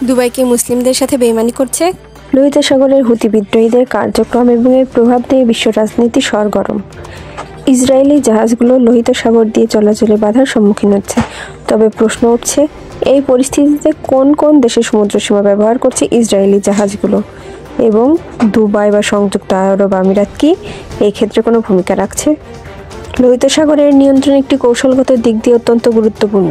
Dubai কি মুসলিমদের সাথে বেইমানি করছে? লোহিত সাগরের হুতি বিদ্রোহীদের কার্যক্রম এবং এর প্রভাব নিয়ে বিশ্ব রাজনীতি সরগরম। ইসরায়েলি জাহাজগুলো লোহিত সাগর দিয়ে চলাচলে বাধার সম্মুখীন হচ্ছে। তবে প্রশ্ন উঠছে, এই পরিস্থিতিতে কোন কোন দেশের সমুদ্রসীমা ব্যবহার করছে ইসরায়েলি জাহাজগুলো, এবং দুবাই বা সংযুক্ত আরব আমিরাত কি এই ক্ষেত্রে কোনো ভূমিকা রাখছে? লোহিত সাগরের নিয়ন্ত্রণ একটি কৌশলগত দিক দিয়ে অত্যন্ত গুরুত্বপূর্ণ।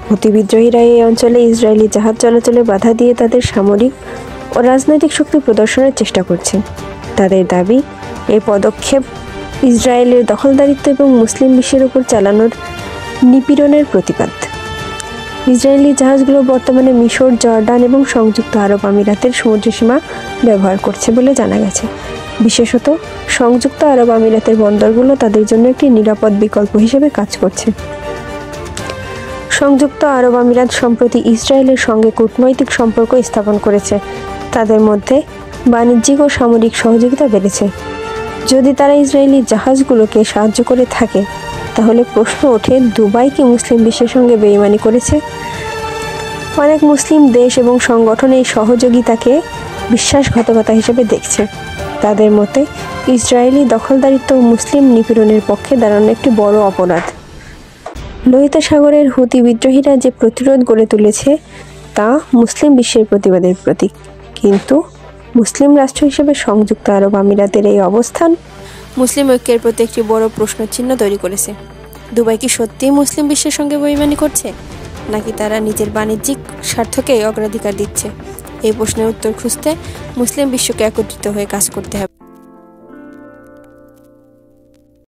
হুতি বিদ্রোহীরা এই অঞ্চলে ইসরায়েলি জাহাজ চলাচলে বাধা দিয়ে তাদের সামরিক ও রাজনৈতিক শক্তি প্রদর্শনের চেষ্টা করছে। তাদের দাবি, এই পদক্ষেপ ইসরায়েলের দখলদারিত্ব এবং মুসলিম বিশ্বের উপর চালানোর নিপীড়নের প্রতিবাদ। ইসরায়েলি জাহাজগুলো বর্তমানে মিশর, জর্ডান এবং সংযুক্ত আরব আমিরাতের সমুদ্রসীমা ব্যবহার করছে বলে জানা গেছে। বিশেষত সংযুক্ত আরব আমিরাতের বন্দরগুলো তাদের জন্য একটি নিরাপদ বিকল্প হিসেবে কাজ করছে। সংযুক্ত আরব আমিরাত সম্প্রতি ইসরায়েলের সঙ্গে কূটনৈতিক সম্পর্ক স্থাপন করেছে। তাদের মধ্যে বাণিজ্যিক ও সামরিক সহযোগিতা বেড়েছে। যদি তারা ইসরায়েলি জাহাজগুলোকে সাহায্য করে থাকে, তাহলে প্রশ্ন ওঠে, দুবাই কি মুসলিম বিশ্বের সঙ্গে বেইমানি করেছে? অনেক মুসলিম দেশ এবং সংগঠন এই সহযোগিতাকে বিশ্বাসঘাতকতা হিসেবে দেখছে। তাদের মতে ইসরায়েলি দখলদারিত্ব ও মুসলিম নিপীড়নের পক্ষে দাঁড়ানো একটি বড় অপরাধ। লোহিত সাগরের হুতি বিদ্রোহীরা যে প্রতিরোধ গড়ে তুলেছে তা মুসলিম বিশ্বের প্রতিবাদের প্রতীক। কিন্তু মুসলিম রাষ্ট্র হিসেবে সংযুক্ত আরব আমিরাতের এই অবস্থান মুসলিম ঐক্যের প্রতি একটি বড় প্রশ্নচিহ্ন তৈরি করেছে। দুবাই কি সত্যিই মুসলিম বিশ্বের সঙ্গে বেইমানি করছে, নাকি তারা নিজের বাণিজ্যিক স্বার্থকে অগ্রাধিকার দিচ্ছে? এই প্রশ্নের উত্তর খুঁজতে মুসলিম বিশ্বকে একত্রিত হয়ে কাজ করতে হবে।